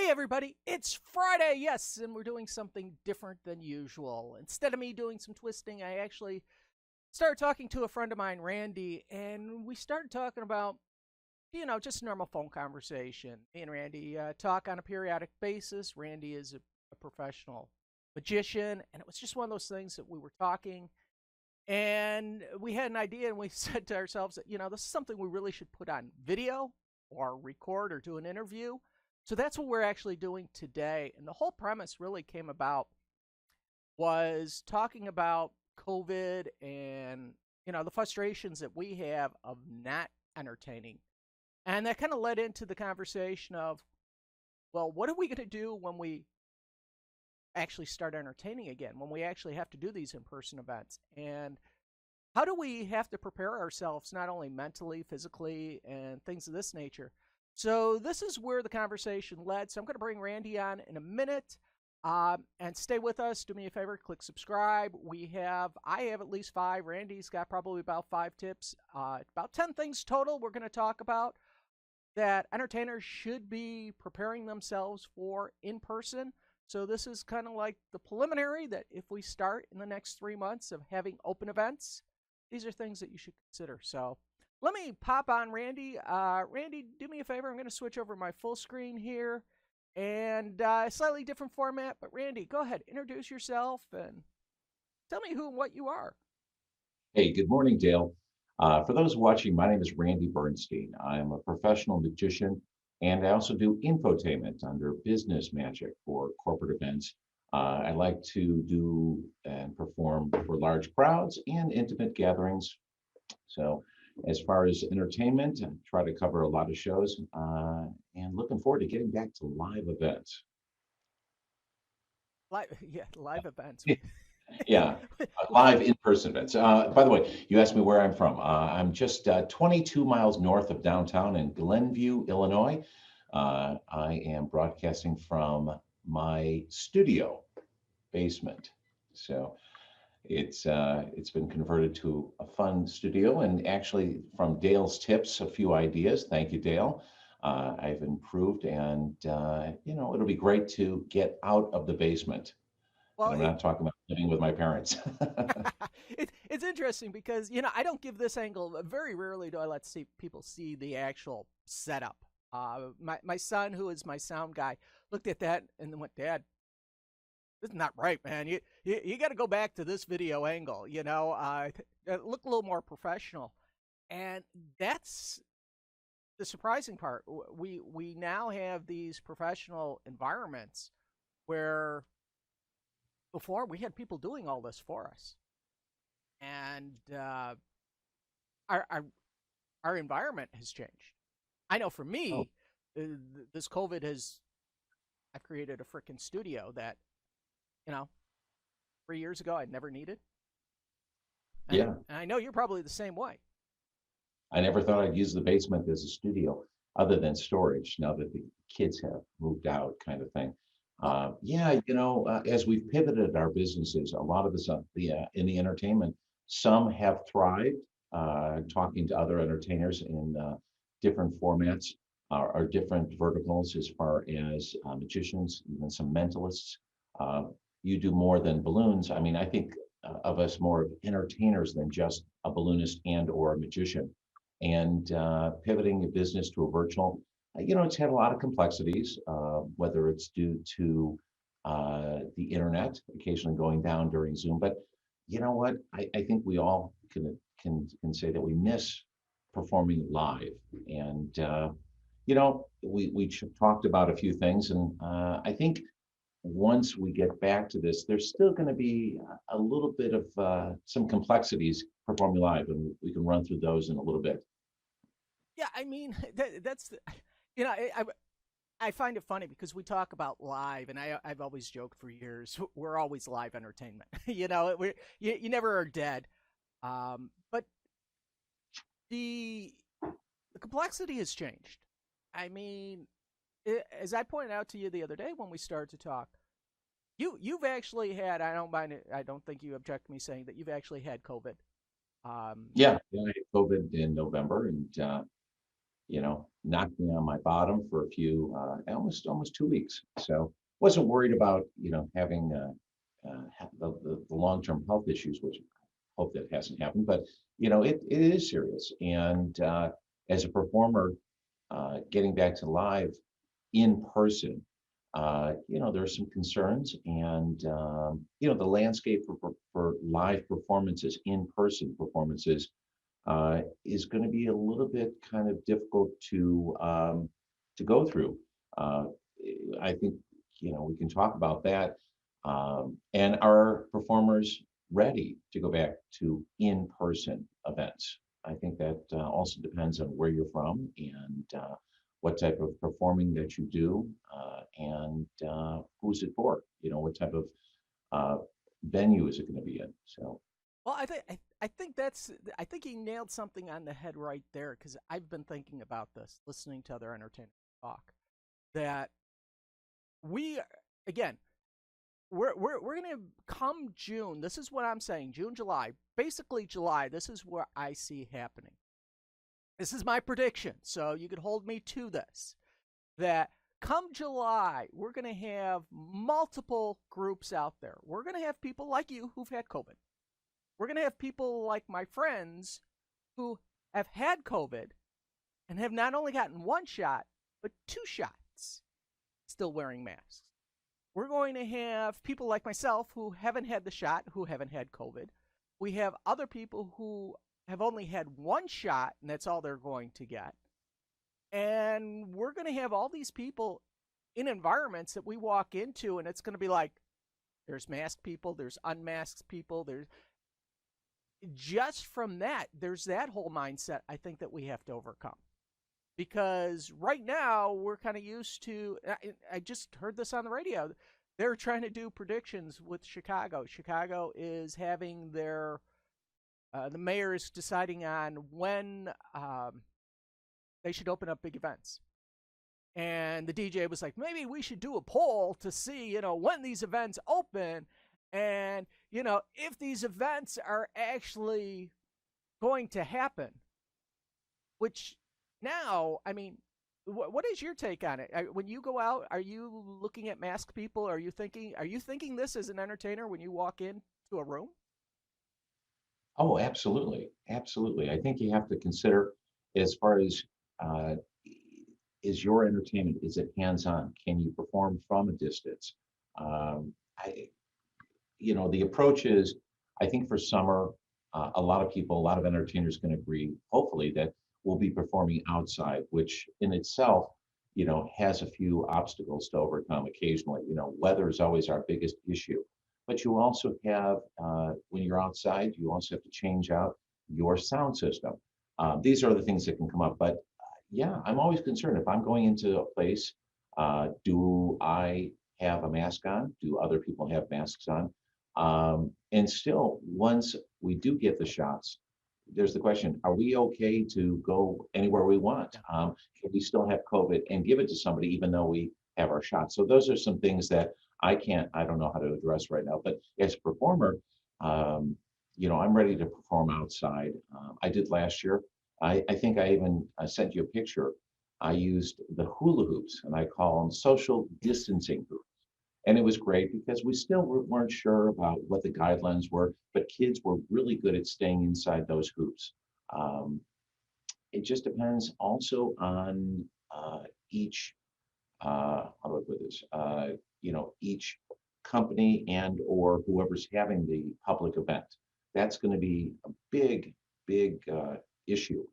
Hey everybody, it's Friday, yes, and we're doing something different than usual. Instead of me doing some twisting, I actually started talking to a friend of mine, Randy, and we started talking about, just normal phone conversation. Me and Randy talk on a periodic basis. Randy is a professional magician, and it was just one of those things that we were talking, and we had an idea, and we said to ourselves that, this is something we really should put on video or record or do an interview. So that's what we're actually doing today. And the whole premise really came about was talking about COVID and, the frustrations that we have of not entertaining. And that kind of led into the conversation of, well, what are we going to do when we actually start entertaining again, when we actually have to do these in-person events? And how do we have to prepare ourselves not only mentally, physically, and things of this nature? So this is where the conversation led. So I'm going to bring Randy on in a minute, and stay with us. Do me a favor, click subscribe. I have at least 5. Randy's got probably about 5 tips, about 10 things total we're going to talk about that entertainers should be preparing themselves for in person. So this is kind of like the preliminary that if we start in the next 3 months of having open events, these are things that you should consider. So let me pop on Randy. Randy, do me a favor. I'm going to switch over my full screen here and a slightly different format. But Randy, go ahead, introduce yourself and tell me who and what you are. Hey, good morning, Dale. For those watching, my name is Randy Bernstein. I'm a professional magician, and I also do infotainment under business magic for corporate events. I like to do and perform for large crowds and intimate gatherings. So, as far as entertainment, I try to cover a lot of shows, and looking forward to getting back to live events. Live events. Yeah, live in-person events. By the way, you asked me where I'm from. I'm just 22 miles north of downtown in Glenview, Illinois. I am broadcasting from my studio basement. So it's been converted to a fun studio, and actually from Dale's tips, a few ideas. Thank you, Dale. I've improved, and it'll be great to get out of the basement. And Well, I'm not talking about living with my parents. it's interesting because I don't give this angle. Very rarely do I let people see the actual setup. My son, who is my sound guy, looked at that and then went, "Dad, this is not right, man. You got to go back to this video angle. Look a little more professional." And that's the surprising part. We now have these professional environments where before we had people doing all this for us, and our, our our environment has changed. I know for Oh, me, this COVID has I've created a freaking studio that you know 3 years ago I never needed, and, yeah. and I know you're probably the same way. I never thought I'd use the basement as a studio other than storage now that the kids have moved out, kind of thing. Well, Yeah, as we've pivoted our businesses, a lot of us in the entertainment, some have thrived, talking to other entertainers in different formats or different verticals as far as magicians, even some mentalists. Uh, you do more than balloons. I mean, I think of us more of entertainers than just a balloonist and or a magician. And pivoting a business to a virtual, it's had a lot of complexities, whether it's due to the internet occasionally going down during Zoom. But you know what? I think we all can say that we miss performing live. And we talked about a few things, and I think once we get back to this, there's still going to be a little bit of some complexities performing live, and we can run through those in a little bit. yeah, I mean you know I find it funny because we talk about live, and I've always joked for years we're always live entertainment. You never are dead. But the the complexity has changed. I mean, as I pointed out to you the other day when we started to talk, you've actually had. I don't mind it. I don't think you object to me saying that you've actually had COVID. Um, Yeah, I had COVID in November, and knocked me on my bottom for a few, almost 2 weeks. So wasn't worried about, having the long-term health issues, which I hope that hasn't happened. But, it is serious. And as a performer, getting back to live in person, there are some concerns, and the landscape for live performances, in-person performances, is going to be a little bit kind of difficult to go through. Uh, I think we can talk about that. And are performers ready to go back to in-person events? I think that also depends on where you're from, and what type of performing that you do, and who's it for? What type of uh, venue is it going to be in? So, Well, I think he nailed something on the head right there, because I've been thinking about this, listening to other entertainers talk. That we again, we're gonna come June. This is what I'm saying. June, July, basically July. This is where I see happening. This is my prediction, so you could hold me to this. That come July, we're gonna have multiple groups out there. We're gonna have people like you who've had COVID. We're going to have people like my friends who have had COVID and have not only gotten one shot, but two shots, still wearing masks. We're going to have people like myself who haven't had the shot, who haven't had COVID. We have other people who have only had one shot, and that's all they're going to get. And we're going to have all these people in environments that we walk into, and it's going to be like, there's masked people, there's unmasked people, there's just from that, there's that whole mindset I think that we have to overcome. Because right now, we're kind of used to, I just heard this on the radio. They're trying to do predictions with Chicago. Chicago is having the mayor is deciding on when they should open up big events. And the DJ was like, maybe we should do a poll to see, when these events open. And, if these events are actually going to happen, which now, I mean, what is your take on it? When you go out, are you looking at masked people? Are you thinking this as an entertainer when you walk into a room? oh, absolutely, absolutely. I think you have to consider, as far as uh, is your entertainment, is it hands-on? Can you perform from a distance? I the approach is, I think for summer, a lot of people, a lot of entertainers can agree, hopefully, that we'll be performing outside, which in itself, has a few obstacles to overcome occasionally. Weather is always our biggest issue. But you also have, when you're outside, you also have to change out your sound system. These are the things that can come up. But yeah, I'm always concerned if I'm going into a place, do I have a mask on? Do other people have masks on? And still, once we do get the shots, there's the question, are we okay to go anywhere we want? Yeah. Can we still have COVID and give it to somebody even though we have our shots? So those are some things that I don't know how to address right now. But as a performer, I'm ready to perform outside. I did last year. I think I even sent you a picture. I used the hula hoops, and I call them social distancing hoops. And it was great because we still weren't sure about what the guidelines were, but kids were really good at staying inside those hoops. Um, it just depends also on each, how do I put this? Each company and or whoever's having the public event. That's going to be a big issue.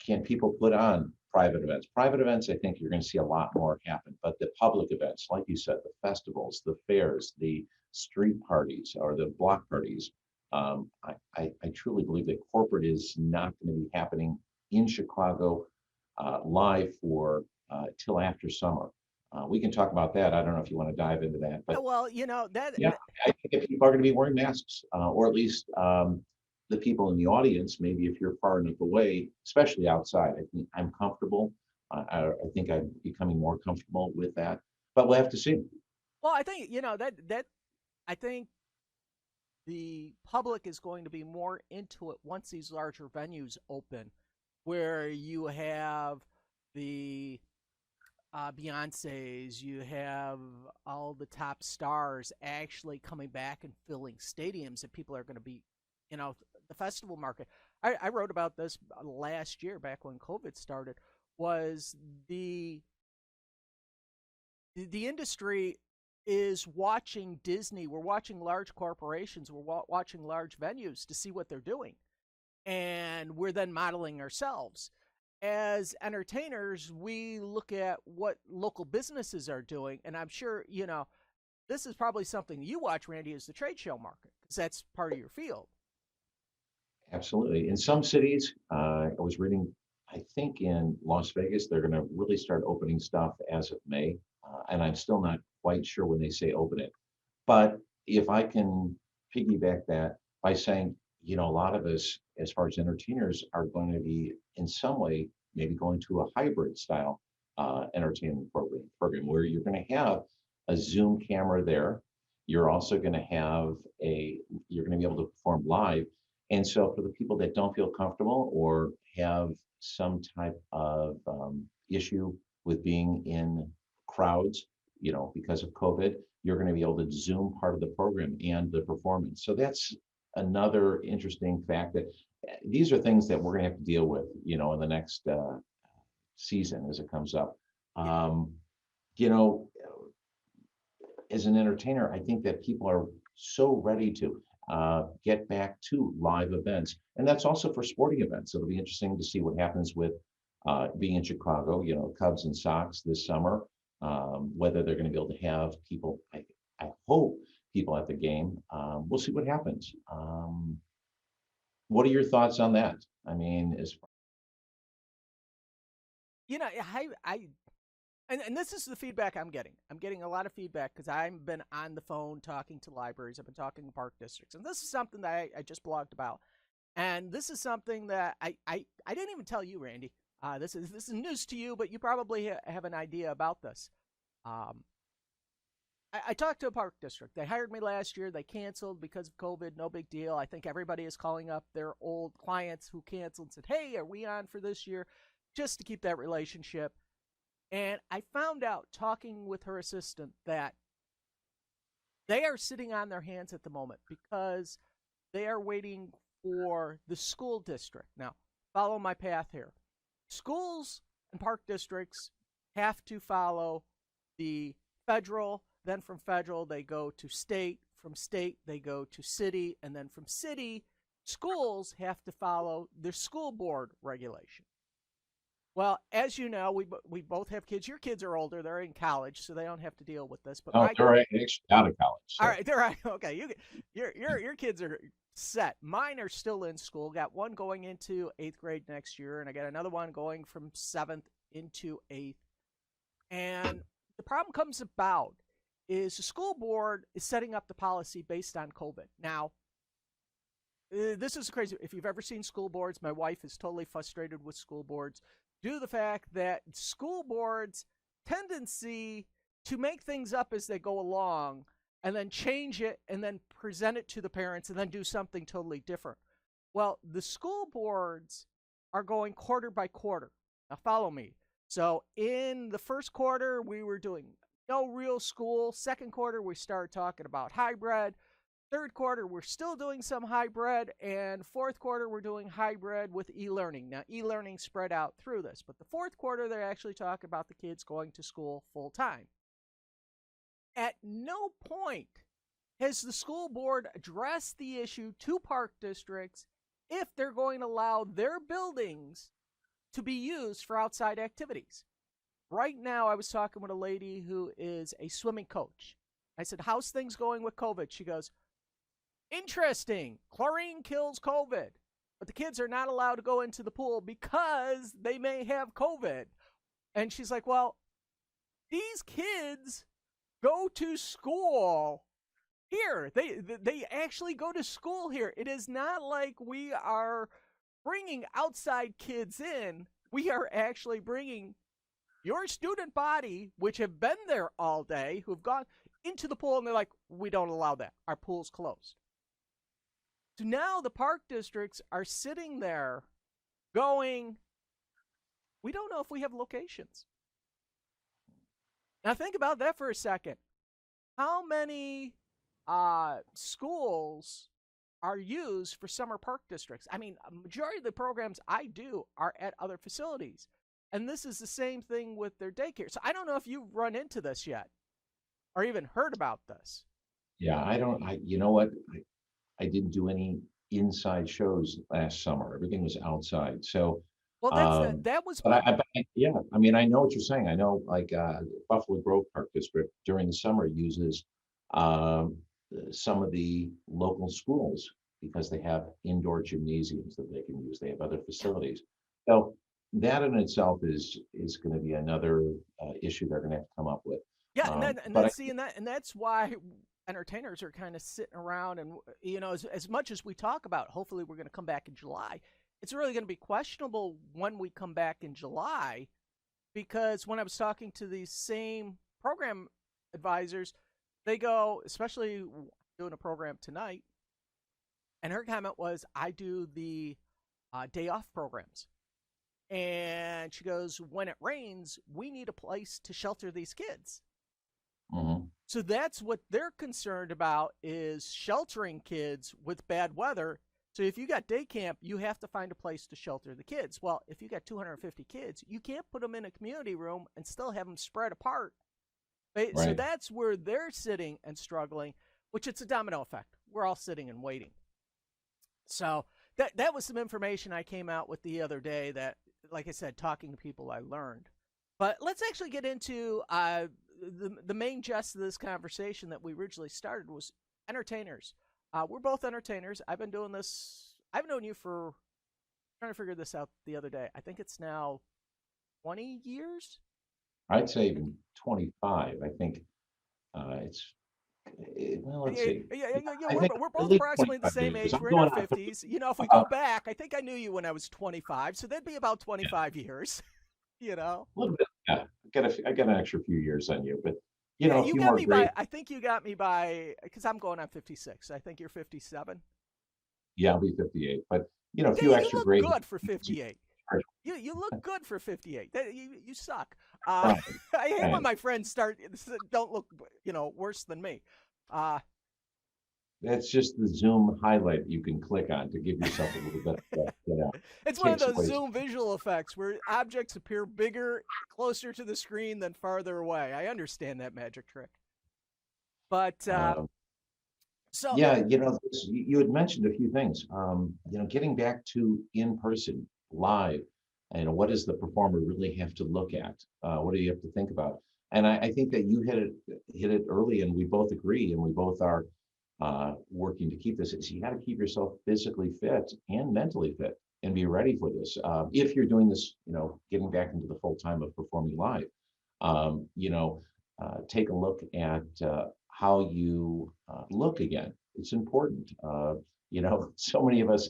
Can people put on private events? Private events, I think you're going to see a lot more happen, but the public events, like you said, the festivals, the fairs, the street parties, or the block parties, I truly believe that corporate is not going to be happening in Chicago live for till after summer. We can talk about that. I don't know if you want to dive into that, Yeah, but well, yeah, I think if people are going to be wearing masks, or at least the people in the audience, maybe if you're far enough away, especially outside, I think I'm comfortable. I think I'm becoming more comfortable with that, but we'll have to see. well, I think that I think the public is going to be more into it once these larger venues open, where you have the Beyonce's, you have all the top stars actually coming back and filling stadiums that people are going to be, the festival market. I wrote about this last year, back when COVID started, was the industry is watching Disney. We're watching large corporations. We're watching large venues to see what they're doing. And we're then modeling ourselves. As entertainers, we look at what local businesses are doing. And I'm sure, this is probably something you watch, Randy, is the trade show market, because that's part of your field. Absolutely. In some cities, I was reading, I think in Las Vegas, they're going to really start opening stuff as of May. And I'm still not quite sure when they say open it. But if I can piggyback that by saying, a lot of us, as far as entertainers, are going to be in some way maybe going to a hybrid style entertainment program where you're going to have a Zoom camera there. You're also going to have you're going to be able to perform live. And so for the people that don't feel comfortable or have some type of issue with being in crowds, because of COVID, you're going to be able to Zoom part of the program and the performance. So that's another interesting fact that these are things that we're going to have to deal with, in the next season as it comes up. You know, as an entertainer, I think that people are so ready to get back to live events. And that's also for sporting events. It'll be interesting to see what happens with being in Chicago, Cubs and Sox this summer, whether they're going to be able to have people, I hope, people at the game. We'll see what happens. What are your thoughts on that? I mean, And this is the feedback I'm getting. I'm getting a lot of feedback because I've been on the phone talking to libraries. I've been talking to park districts. And this is something that I just blogged about. And this is something that I didn't even tell you, Randy. This is news to you, but you probably have an idea about this. I talked to a park district. They hired me last year. They canceled because of COVID. No big deal. I think everybody is calling up their old clients who canceled and said, hey, are we on for this year? Just to keep that relationship. And I found out, talking with her assistant, that they are sitting on their hands at the moment because they are waiting for the school district. Now, follow my path here. Schools and park districts have to follow the federal. Then from federal, they go to state. From state, they go to city. And then from city, schools have to follow their school board regulation. Well, as you know, we both have kids. Your kids are older; they're in college, so they don't have to deal with this. But they're actually out of college. So. All right, they're right. Okay, your kids are set. Mine are still in school. Got one going into 8th grade next year, and I got another one going from 7th into 8th. And the problem comes about is the school board is setting up the policy based on COVID. Now, this is crazy. If you've ever seen school boards, my wife is totally frustrated with school boards due to the fact that school boards' tendency to make things up as they go along and then change it and then present it to the parents and then do something totally different. Well, the school boards are going quarter by quarter. Now, follow me. So in the first quarter, we were doing no real school. Second quarter, we started talking about hybrid. Third quarter, we're still doing some hybrid, and fourth quarter, we're doing hybrid with e-learning. Now, e-learning spread out through this, but the fourth quarter, they're actually talking about the kids going to school full time. At no point has the school board addressed the issue to park districts if they're going to allow their buildings to be used for outside activities. Right now, I was talking with a lady who is a swimming coach. I said, how's things going with COVID? She goes, interesting. Chlorine kills COVID, but the kids are not allowed to go into the pool because they may have COVID. And she's like, well, these kids go to school here. They actually go to school here. It is not like we are bringing outside kids in. We are actually bringing your student body, which have been there all day, who've gone into the pool, and they're like, we don't allow that. Our pool's closed. So now the park districts are sitting there going, We don't know if we have locations. Now think about that for a second. How many schools are used for summer park districts? I mean, a majority of the programs I do are at other facilities. And this is the same thing with their daycare. So I don't know if you've run into this yet or even heard about this. Yeah, I don't, you know what? I didn't do any inside shows last summer. Everything was outside. So, Well, um, that was but what. yeah, I mean, I know what you're saying. I know like Buffalo Grove Park District during the summer uses um, some of the local schools because they have indoor gymnasiums that they can use. They have other Yeah, facilities. So that in itself is going to be another issue they're going to have to come up with. yeah, and But then I, see, and that's why entertainers are kind of sitting around, and as much as we talk about, hopefully we're going to come back in July. It's really going to be questionable when we come back in July, because when I was talking to these same program advisors, they go, especially doing a program tonight, and her comment was, I do the day off programs. And she goes, when it rains, we need a place to shelter these kids. mhm, So that's what they're concerned about, is sheltering kids with bad weather. So if you got day camp, you have to find a place to shelter the kids. Well, if you got 250 kids, you can't put them in a community room and still have them spread apart. Right? So right. that's where they're sitting and struggling, which it's a domino effect. We're all sitting and waiting. So that was some information I came out with the other day that, like I said, talking to people I learned. But let's actually get into the main gist of this conversation that we originally started was entertainers. We're both entertainers. I've been doing this. I've known you for trying to figure this out the other day. I think it's now 20 years. I'd say even 25. I think it's well, let's Yeah, see. yeah, I think we're at both least approximately the 25 same years. age. I'm We're in our going on 50s. If we go uh, back, I think I knew you when I was 25, so that'd be about yeah, 25 years. you know? a little bit. Yeah, I got an extra few years on you, but Yeah, a you few got more me by, great. I think you got me by, because I'm going on 56. I think you're 57. Yeah, I'll be 58, but a Yeah, few you extra look great. good for 58. You look good for 58. You suck. Trying, I hate when trying. my friends don't look, worse than me. Uh, That's just the Zoom highlight you can click on to give yourself a little bit of it's one of takes those away. Zoom visual effects where objects appear bigger, closer to the screen than farther away. I understand that magic trick. But Uh, so Yeah, you had mentioned a few things. Getting back to in person, live, and what does the performer really have to look at? What do you have to think about? And I think that you hit it early, and we both agree, and we both are working to keep this. Is you got to keep yourself physically fit and mentally fit, and be ready for this. If you're doing this, getting back into the full time of performing live, um, you know, take a look at how you look again. It's important. So many of us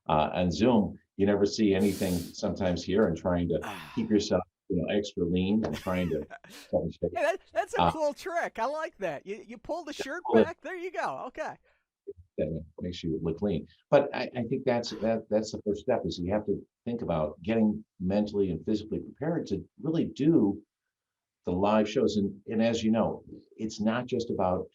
on Zoom, you never see anything sometimes here and trying to keep yourself, extra lean and trying to keep in shape. hey, that's a Uh, cool trick. I like that. You pull the shirt well, back. There you go. Okay. that makes you look lean. But I think that's the first step is you have to think about getting mentally and physically prepared to really do the live shows. And as you know, it's not just about,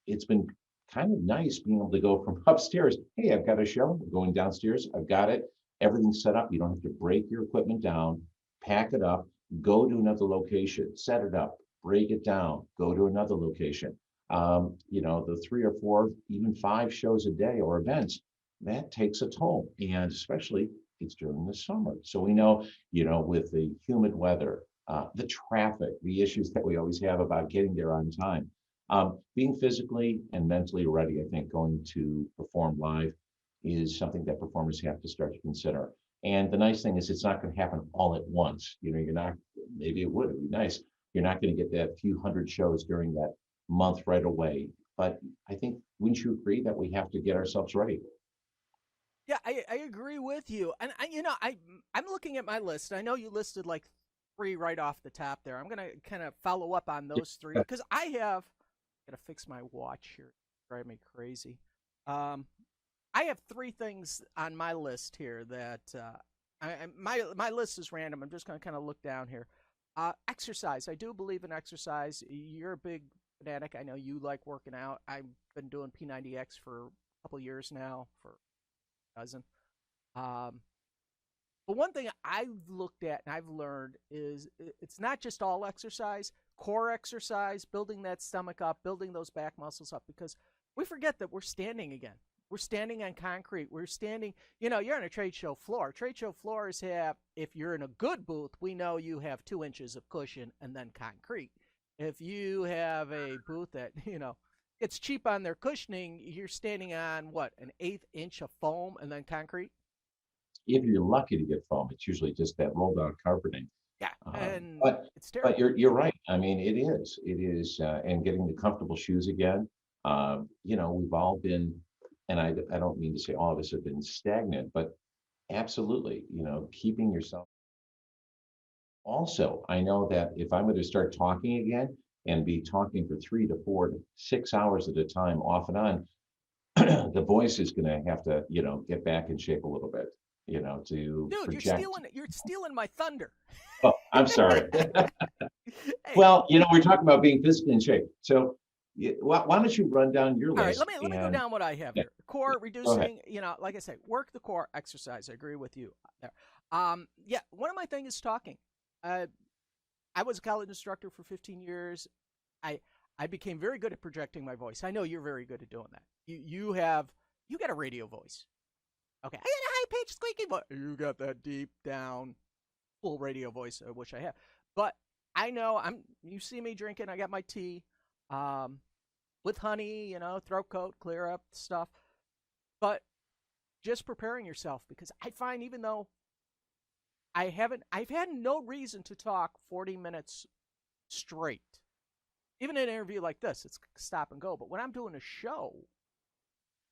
it's been kind of nice being able to go from upstairs. Hey, I've got a show. I'm going downstairs. I've got it. Everything's set up. You don't have to break your equipment down, pack it up, go to another location, set it up, break it down, go to another location. The 3 or 4, even 5 shows a day or events, that takes a toll. And especially it's during the summer. So we know, with the humid weather, the traffic, the issues that we always have about getting there on time. Being physically and mentally ready, I think, going to perform live is something that performers have to start to consider. And the nice thing is, it's not going to happen all at once. You're not, maybe it'd be nice. You're not going to get that few hundred shows during that month right away. But I think, wouldn't you agree that we have to get ourselves ready? Yeah, I agree with you. And I'm looking at my list. I know you listed like three right off the top there. I'm gonna kind of follow up on those three Yeah. because gotta fix my watch here. Drive me crazy. Um, I have three things on my list here that My list is random. I'm just going to kind of look down here. Exercise. I do believe in exercise. You're a big fanatic. I know you like working out. I've been doing P90X for a couple years now, for a dozen. Um, but one thing I've looked at and I've learned is it's not just all exercise, core exercise, building that stomach up, building those back muscles up, because we forget that we're standing again. We're standing on concrete. We're standing, you're on a trade show floor. Trade show floors have, if you're in a good booth, we know you have 2 inches of cushion and then concrete. If you have a booth that, it's cheap on their cushioning, you're standing on what, an eighth inch of foam and then concrete? If you're lucky to get foam, it's usually just that rolled out carpeting. Yeah, Uh, and but it's but terrible. you're right. I mean, it is, and getting the comfortable shoes again. We've all been, and I don't mean to say all of us have been stagnant, but absolutely, keeping yourself. Also, I know that if I'm going to start talking again and be talking for 3 to 4 to 6 hours at a time, off and on, the voice is going to have to, get back in shape a little bit, to Dude, you're project. stealing my thunder. Oh, I'm sorry. Hey, Well, we're talking about being physically in shape. So, why don't you run down your all right, list let me go and down what I have yeah, here. Core go ahead. reducing, like I say, work the core, exercise. I agree with you there. Yeah, one of my things is talking. Uh, I was a college instructor for 15 years. I I became very good at projecting my voice. I know you're very good at doing that. You got a radio voice. Okay, I got a high pitched squeaky voice. You got that deep down full radio voice. I wish I had, but I know I'm. You see me drinking. I got my tea, um, with honey. Throat coat, clear up stuff. But just preparing yourself, because I find, even though I've had no reason to talk 40 minutes straight. Even in an interview like this, it's stop and go. But when I'm doing a show,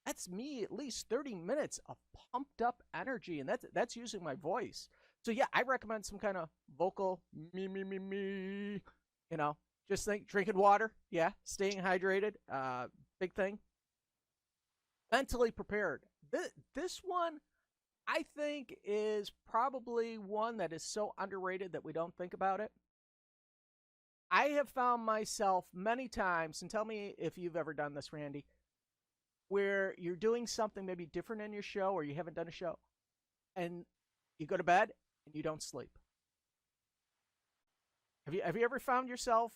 that's me at least 30 minutes of pumped up energy, and that's using my voice. So yeah, I recommend some kind of vocal me. You know, just think drinking water, yeah, staying hydrated, big thing. Mentally prepared. This one I think is probably one that is so underrated that we don't think about it. I have found myself many times, and tell me if you've ever done this, Randy, where you're doing something maybe different in your show, or you haven't done a show, and you go to bed and you don't sleep. Have you ever found yourself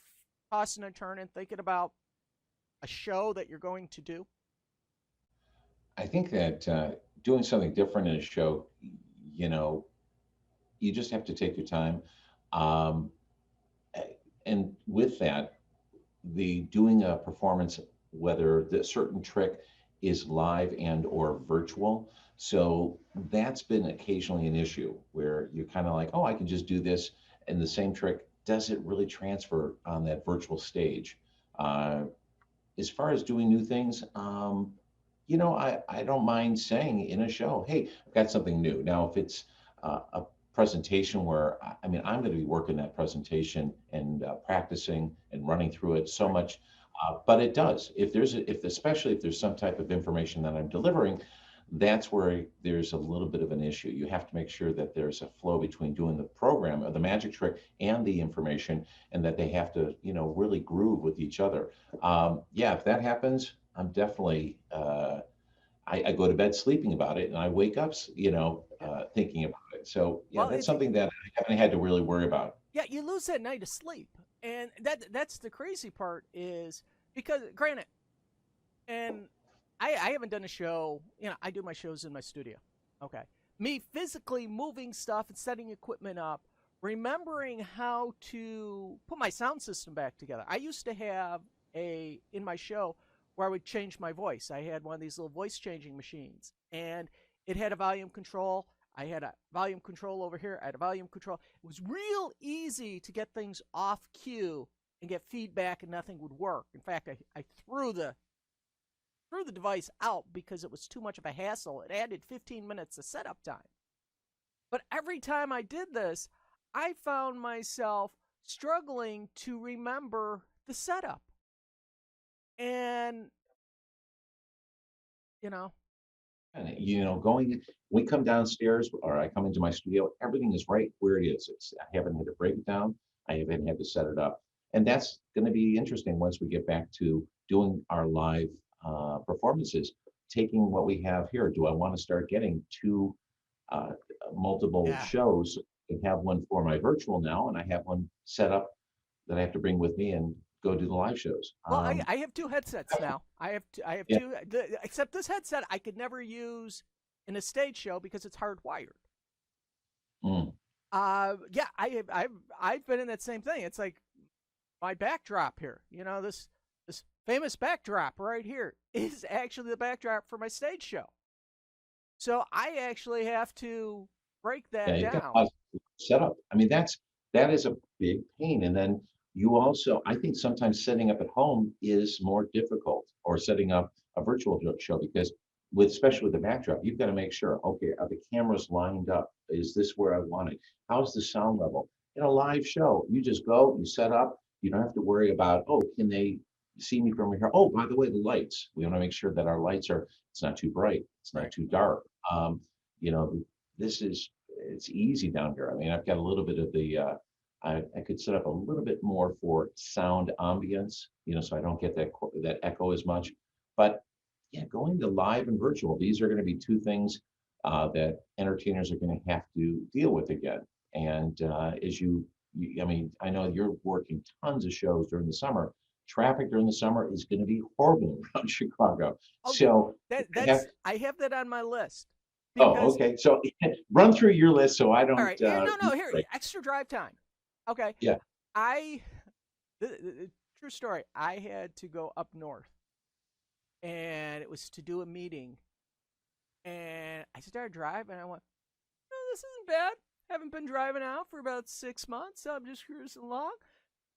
tossing and turning, thinking about a show that you're going to do? I think that doing something different in a show, you know, you just have to take your time. Um, and with that, the doing a performance, whether the certain trick is live and or virtual. So that's been occasionally an issue where you're kind of like, oh, I can just do this, and the same trick, does it really transfer on that virtual stage? Uh, as far as doing new things, I don't mind saying in a show, hey, I've got something new. Now, if it's a presentation where, I mean, I'm going to be working that presentation and practicing and running through it so Right. much. But it does. Especially if there's some type of information that I'm delivering, that's where there's a little bit of an issue. You have to make sure that there's a flow between doing the program or the magic trick and the information, and that they have to, really groove with each other. Yeah, if that happens, I'm definitely, I go to bed sleeping about it, and I wake up, Yeah. thinking about it. So yeah, Well, that's it's something that I haven't had to really worry about. yeah, you lose that night of sleep, and that's the crazy part is because, granted, and I haven't done a show. I do my shows in my studio. Okay, me physically moving stuff and setting equipment up, remembering how to put my sound system back together. I used to have a in my show where I would change my voice. I had one of these little voice changing machines, and it had a volume control. I had a volume control over here. I had a volume control. It was real easy to get things off cue and get feedback, and nothing would work. In fact, I threw the device out because it was too much of a hassle. It added 15 minutes of setup time. But every time I did this, I found myself struggling to remember the setup. And, you know, And we come downstairs or I come into my studio, everything is right where it is. I haven't had to break it down. I haven't had to set it up. And that's going to be interesting once we get back to doing our live performances, taking what we have here. Do I want to start getting two uh, multiple Yeah. shows? I have one for my virtual now, and I have one set up that I have to bring with me and go do the live shows. Well, I have two headsets now. I have Yeah. two, except this headset I could never use in a stage show because it's hardwired. Mm. Yeah, I've been in that same thing. It's like my backdrop here. This famous backdrop right here is actually the backdrop for my stage show. So I actually have to break Yeah, that you've got down. a setup. I mean, that is a big pain. And then you also, I think sometimes setting up at home is more difficult, or setting up a virtual show because especially with the backdrop, you've got to make sure, okay, are the cameras lined up? Is this where I want it? How's the sound level? In a live show, you just go, you set up, you don't have to worry about, oh, can they see me from here? Oh, by the way, the lights. We want to make sure that our lights it's not too bright, it's not Right. too dark. You know, this is it's easy down here. I mean, I've got a little bit of I could set up a little bit more for sound ambience, so I don't get that echo as much. But yeah, going to live and virtual, these are going to be two things that entertainers are going to have to deal with again. And I mean, I know you're working tons of shows during the summer. Traffic during the summer is going to be horrible around Chicago. Oh, So have I have that on my list Oh, because okay. So run through your list so I all don't. right, and no, here, Right. extra drive time. Okay, Yeah. I true story. I had to go up north, and it was to do a meeting, and I started driving. And I went, "No, this isn't bad. Haven't been driving out for about 6 months. So I'm just cruising along."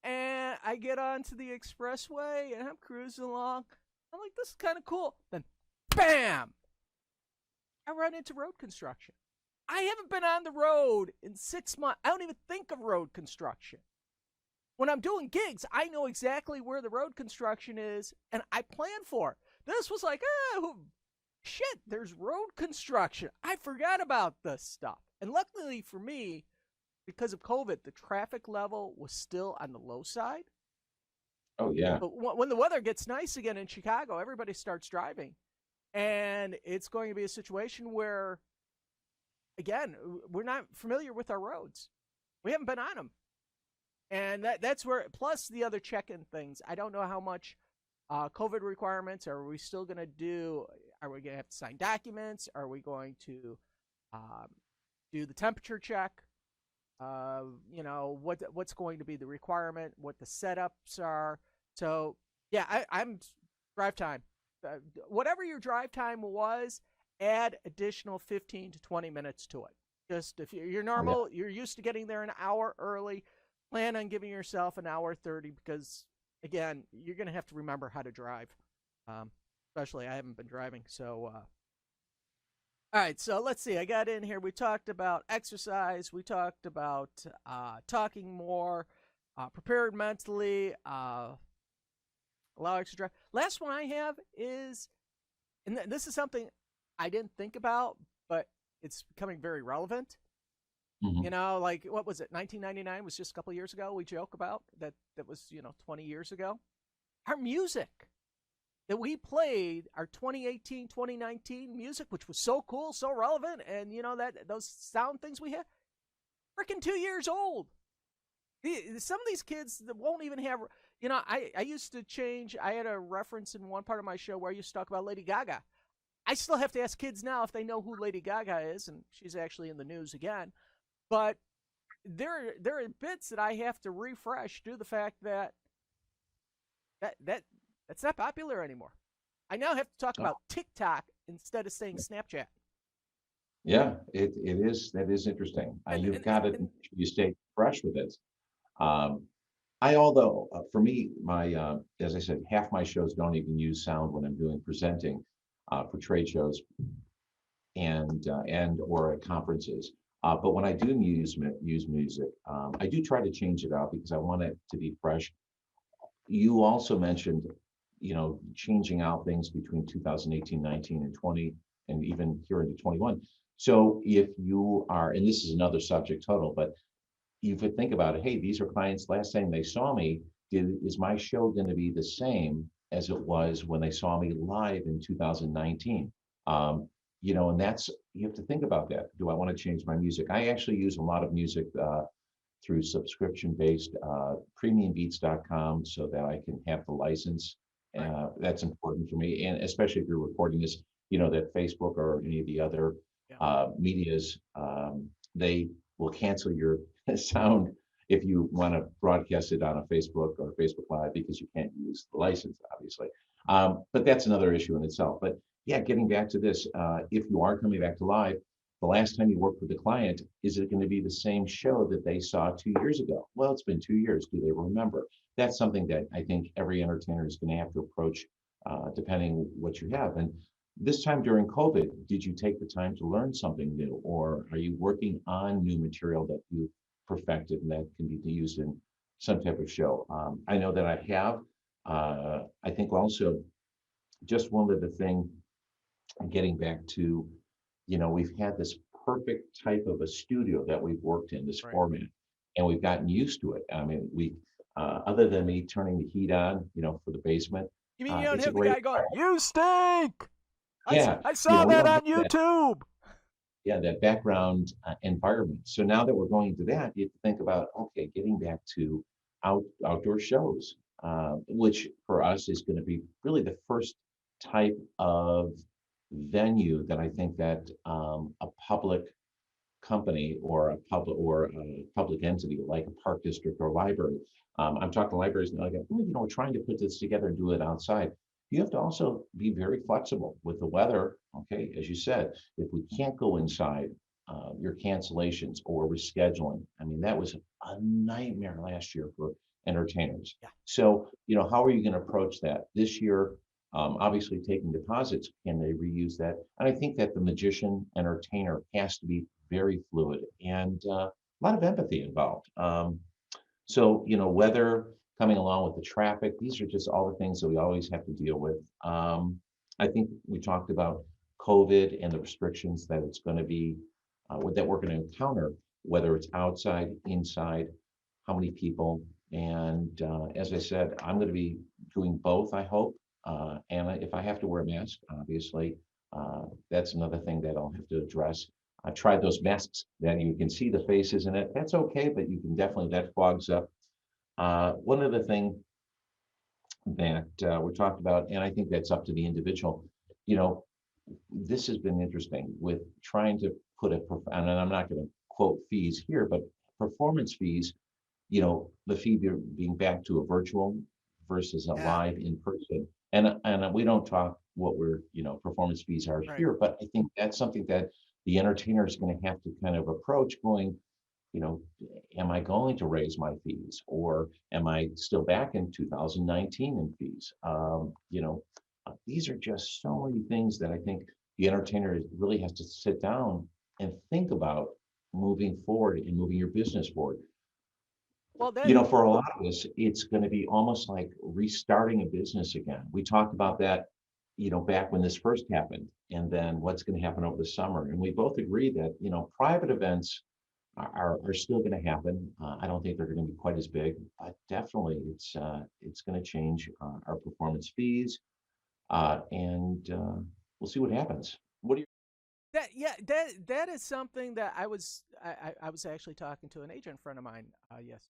And I get onto the expressway, and I'm cruising along. I'm like, "This is kind of cool." Then, bam! I run into road construction. I haven't been on the road in 6 months. I don't even think of road construction. When I'm doing gigs, I know exactly where the road construction is and I plan for it. This was like, shit, there's road construction. I forgot about this stuff. And luckily for me, because of COVID, the traffic level was still on the low side. Oh, yeah. But when the weather gets nice again in Chicago, everybody starts driving. And it's going to be a situation where, again, we're not familiar with our roads. We haven't been on them. And that's where, plus the other check-in things. I don't know how much COVID requirements are we still going to do. Are we going to have to sign documents? Are we going to um, do the temperature check? What's going to be the requirement? What the setups are? So yeah, I'm drive time. Whatever your drive time was, add additional 15 to 20 minutes to it. Just if you're Oh, yeah. normal, you're used to getting there an hour early, plan on giving yourself an hour 30 because, again, you're going to have to remember how to drive. Um, Especially, I haven't been driving. So, all right, so let's see. I got in here. We talked about exercise. We talked about talking more, prepared mentally, allow extra drive. Last one I have is, and this is something I didn't think about, but it's becoming very relevant. Mhm. Like what was it? 1999 was just a couple of years ago. We joke about that. That was 20 years ago. Our music that we played, our 2018, 2019 music, which was so cool, so relevant, and that those sound things we had, freaking 2 years old. Some of these kids that won't even have. I used to change. I had a reference in one part of my show where I used to talk about Lady Gaga. I still have to ask kids now if they know who Lady Gaga is, and she's actually in the news again. But there are bits that I have to refresh due to the fact that that's not popular anymore. I now have to talk Oh, about TikTok instead of saying Snapchat. yeah, it is. That is interesting. And You've and, got to and make sure you stay fresh with it. Um, although for me, as I said, half my shows don't even use sound when I'm doing presenting for trade shows and or at conferences. But when I do use music, I do try to change it out because I want it to be fresh. You also mentioned, changing out things between 2018, 19, and 20. and even here into 21. So if you are, and this is another subject total, but you could think about it, hey, these are clients last time they saw me. Is my show going to be the same as it was when they saw me live in 2019? And that's, you have to think about that. Do I want to change my music? I actually use a lot of music through subscription-based premiumbeats.com so that I can have the license. Right. That's important for me. And especially if you're recording this, that Facebook or any of the other Yeah. medias, they will cancel your sound if you want to broadcast it on a Facebook or Facebook Live because you can't use the license, obviously. But that's another issue in itself. But yeah, getting back to this, if you are coming back to live, the last time you worked with the client, is it going to be the same show that they saw 2 years ago? Well, it's been 2 years. Do they remember? That's something that I think every entertainer is going to have to approach, depending what you have. And this time during COVID, did you take the time to learn something new, or are you working on new material that you perfected and that can be used in some type of show? I know that I have. I think also just one of the thing, getting back to, we've had this perfect type of a studio that we've worked in, this Right. format, and we've gotten used to it. I mean, other than me turning the heat on, for the basement, You mean you don't it's a have the great guy going, environment. "You stink"? Yeah, I saw we that don't have on that. YouTube. Yeah, that background environment. So now that we're going to that, you have to think about, okay, getting back to outdoor shows, which for us is going to be really the first type of venue that I think that a public company or a public entity like a park district or library. I'm talking to libraries and they're like, well, we're trying to put this together and do it outside. You have to also be very flexible with the weather. Okay, as you said, if we can't go inside, your cancellations or rescheduling. I mean, that was a nightmare last year for entertainers. Yeah. So, how are you going to approach that this year? Obviously, taking deposits, can they reuse that? And I think that the magician entertainer has to be very fluid and a lot of empathy involved. So, weather coming along with the traffic, these are just all the things that we always have to deal with. I think we talked about COVID and the restrictions that it's going to be, that we're going to encounter, whether it's outside, inside, how many people. And as I said, I'm going to be doing both, I hope. And if I have to wear a mask, obviously, that's another thing that I'll have to address. I tried those masks that you can see the faces in it. That's okay, but you can definitely, that fogs up. One other thing that we talked about, and I think that's up to the individual, you know, this has been interesting with trying to put and I'm not going to quote fees here, but performance fees, the fee being back to a virtual versus a Yeah. live in person. And we don't talk what performance fees are Right. here, but I think that's something that the entertainer is going to have to kind of approach going, you know, am I going to raise my fees or am I still back in 2019 in fees? These are just so many things that I think the entertainer really has to sit down and think about moving forward and moving your business forward. Well, that For a lot of us, it's going to be almost like restarting a business again. We talked about that, back when this first happened, and then what's going to happen over the summer. And we both agree that, private events are still going to happen. I don't think they're going to be quite as big, but definitely it's going to change our performance fees, and we'll see what happens. What do you? that is something that I was actually talking to an agent friend of mine. Yes,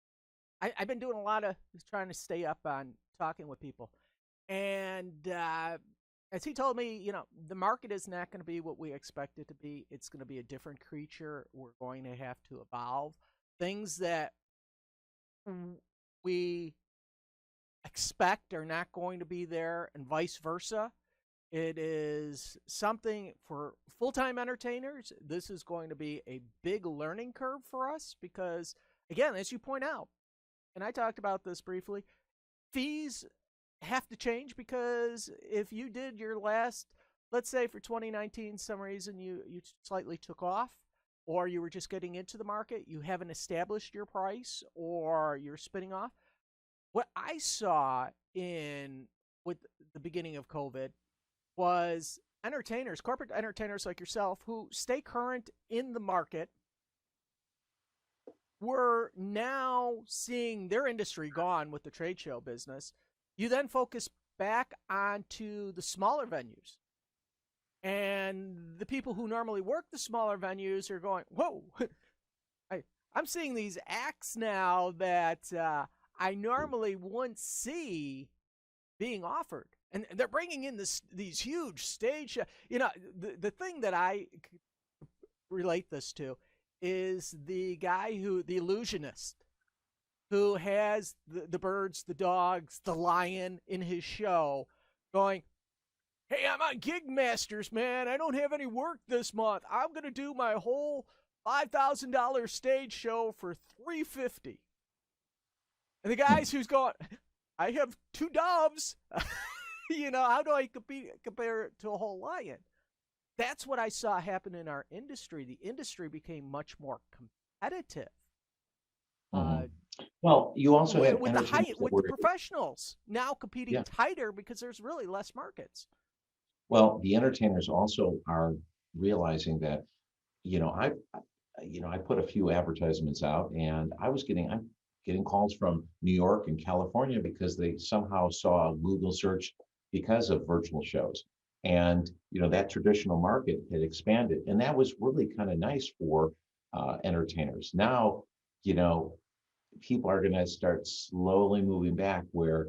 I've been doing a lot of trying to stay up on talking with people, and as he told me, the market is not going to be what we expect it to be. It's going to be a different creature. We're going to have to evolve. Things that we expect are not going to be there, and vice versa. It is something for full time entertainers. This is going to be a big learning curve for us because, again, as you point out, and I talked about this briefly, fees have to change because if you did your last, let's say for 2019, some reason you slightly took off, or you were just getting into the market, you haven't established your price, or you're spinning off. What I saw in with the beginning of COVID was entertainers, corporate entertainers like yourself, who stay current in the market, we're now seeing their industry gone with the trade show business. You then focus back onto the smaller venues. And the people who normally work the smaller venues are going, whoa, I'm seeing these acts now that I normally wouldn't see being offered. And they're bringing in these huge stage. The thing that I relate this to is the guy the illusionist, who has the birds, the dogs, the lion in his show, going, hey, I'm on Gig Masters, man. I don't have any work this month. I'm going to do my whole $5,000 stage show for $350. And the guys who's going, I have 2 doves. How do I compare it to a whole lion? That's what I saw happen in our industry. The industry became much more competitive. Mhm. Well, you also have with the professionals now competing Yeah. tighter because there's really less markets. Well, the entertainers also are realizing that, I put a few advertisements out, and I'm getting calls from New York and California because they somehow saw a Google search because of virtual shows. And, that traditional market had expanded. And that was really kind of nice for entertainers. Now, you know, people are going to start slowly moving back where,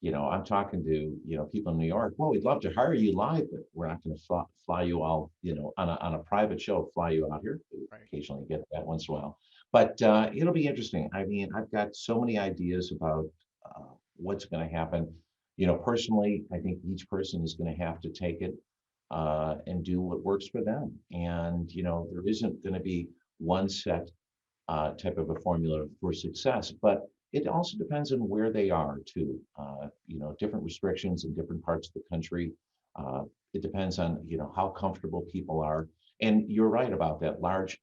I'm talking to, people in New York, well, we'd love to hire you live, but we're not going to fly you all, on a private show, fly you out here. Right. Occasionally get that once in a while. But it'll be interesting. I mean, I've got so many ideas about what's going to happen. Personally, I think each person is going to have to take it and do what works for them. And, there isn't going to be one set type of a formula for success, but it also depends on where they are too. Different restrictions in different parts of the country. It depends on, how comfortable people are. And you're right about that large,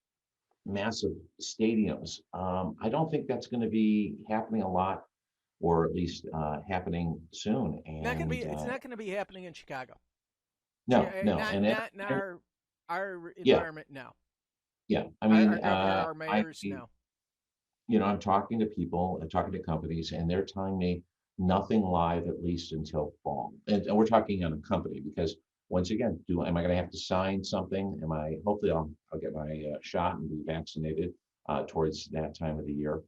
massive stadiums. I don't think that's going to be happening a lot, or at least happening soon. And It's not going to be happening in Chicago. no, not in our yeah, environment now. yeah. I mean, Our governor, our mayors now. I'm talking to people, I'm talking to companies, and they're telling me nothing live at least until fall. And we're talking on a company because once again, am I going to have to sign something? Hopefully I'll get my shot and be vaccinated towards that time of the year.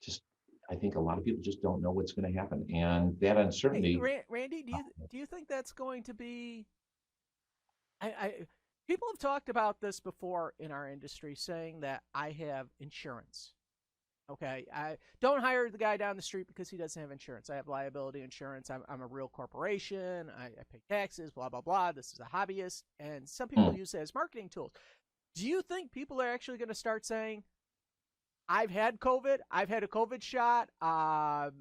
Just, I think a lot of people just don't know what's going to happen. And that uncertainty. Hey, Randy, do you think that's going to be, people have talked about this before in our industry, saying that I have insurance. Okay, I don't hire the guy down the street because he doesn't have insurance. I have liability insurance. I'm a real corporation. I pay taxes, blah, blah, blah. This is a hobbyist. And some people use it as marketing tools. Do you think people are actually going to start saying, I've had COVID, I've had a COVID shot, and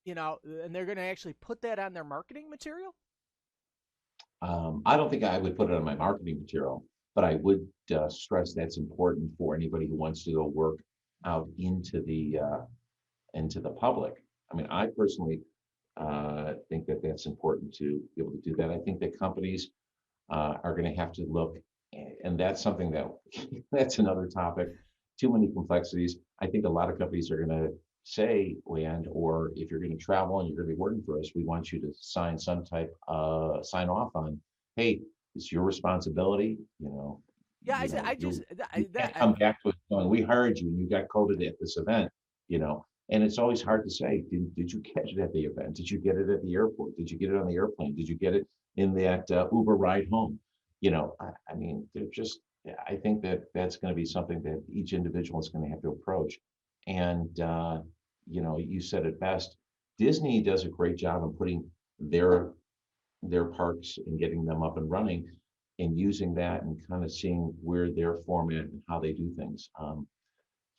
they're going to actually put that on their marketing material? I don't think I would put it on my marketing material, but I would stress that's important for anybody who wants to go work out into the public. I mean, I personally think that that's important to be able to do that. I think that companies are going to have to look, and that's something that that's another topic. Too many complexities. I think a lot of companies are going to say, or if you're going to travel and you're going to be working for us, we want you to sign some type sign off on, hey, it's your responsibility. Yeah, you can't come back to us going, we hired you and you got COVID at this event. And it's always hard to say, did you catch it at the event? Did you get it at the airport? Did you get it on the airplane? Did you get it in that Uber ride home? I mean, I think that that's going to be something that each individual is going to have to approach. And, you said it best. Disney does a great job of putting their parks and getting them up and running and using that and kind of seeing where their format and how they do things.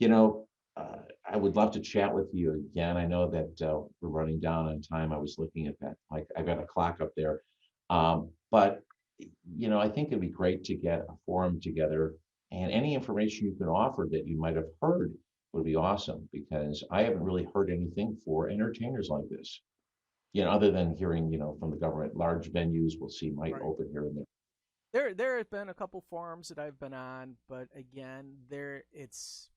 You know, I would love to chat with you again. I know that we're running down on time. I was looking at that, like I got a clock up there. But I think it'd be great to get a forum together, and any information you can offer that you might have heard would be awesome, because I haven't really heard anything for entertainers like this. other than hearing, from the government, large venues we'll see might Right. open here and there. There have been a couple forums that I've been on, but again, it's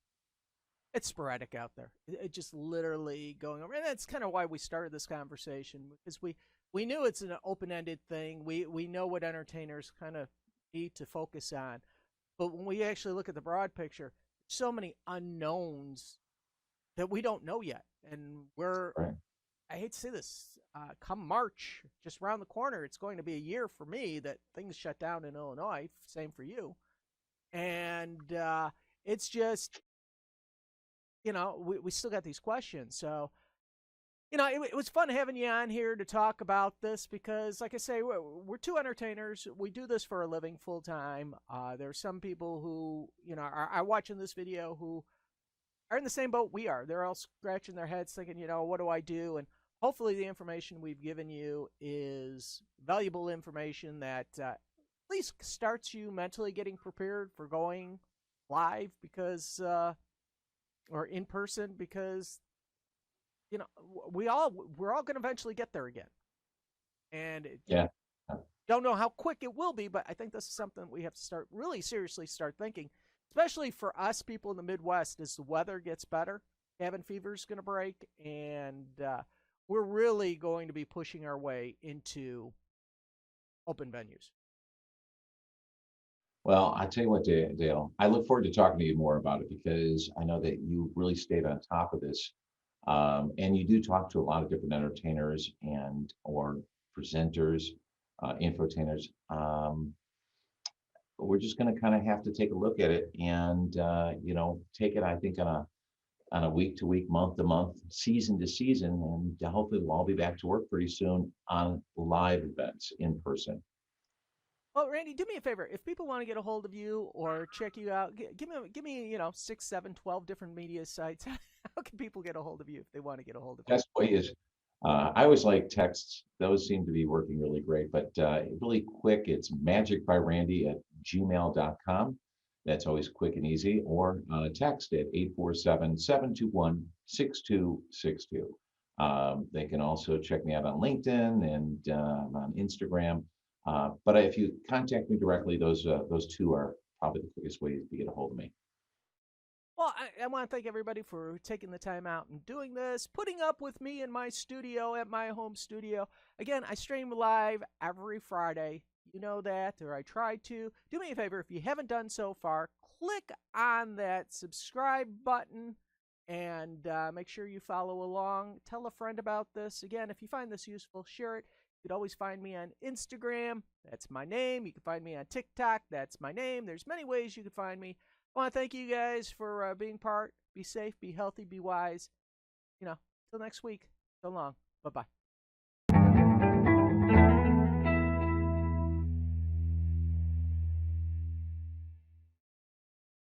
sporadic out there. It just literally going over, and that's kind of why we started this conversation, because we knew it's an open ended thing. We know what entertainers kind of need to focus on, but when we actually look at the broad picture, so many unknowns that we don't know yet, and we're Right. I hate to say this, come March, just around the corner, it's going to be a year for me that things shut down in Illinois. Same for you, and it's just we still got these questions. So it was fun having you on here to talk about this because, like I say, we're two entertainers. We do this for a living full time. There are some people who are watching this video who are in the same boat we are. They're all scratching their heads thinking, what do I do? And hopefully the information we've given you is valuable information that at least starts you mentally getting prepared for going live because or in person because you know we're all going to eventually get there again. And Yeah. don't know how quick it will be, but I think this is something we have to start really seriously start thinking, especially for us people in the Midwest. As the weather gets better, cabin fever is going to break, and we're really going to be pushing our way into open venues. Well, I tell you what, Dale, I look forward to talking to you more about it because I know that you really stayed on top of this. And you do talk to a lot of different entertainers and or presenters, infotainers. We're just going to kind of have to take a look at it and take it, I think, on a week to week, month to month, season to season, and hopefully we'll all be back to work pretty soon on live events in person. Well, Randy, do me a favor. If people want to get a hold of you or check you out, give me 6, 7, 12 different media sites. How can people get a hold of you if they want to get a hold of you? Best way is, I always like texts. Those seem to be working really great, but really quick, it's magicbyrandy@gmail.com. That's always quick and easy, or text at 847-721-6262. They can also check me out on LinkedIn and on Instagram. But if you contact me directly, those two are probably the quickest ways to get a hold of me. Well, I want to thank everybody for taking the time out and doing this, putting up with me in my studio at my home studio. Again, I stream live every Friday. You know that, or I try to. Do me a favor, if you haven't done so far, click on that subscribe button and make sure you follow along. Tell a friend about this. Again, if you find this useful, share it. You can always find me on Instagram. That's my name. You can find me on TikTok. That's my name. There's many ways you can find me. I want to thank you guys for being part. Be safe, be healthy, be wise. Till next week. So long. Bye bye.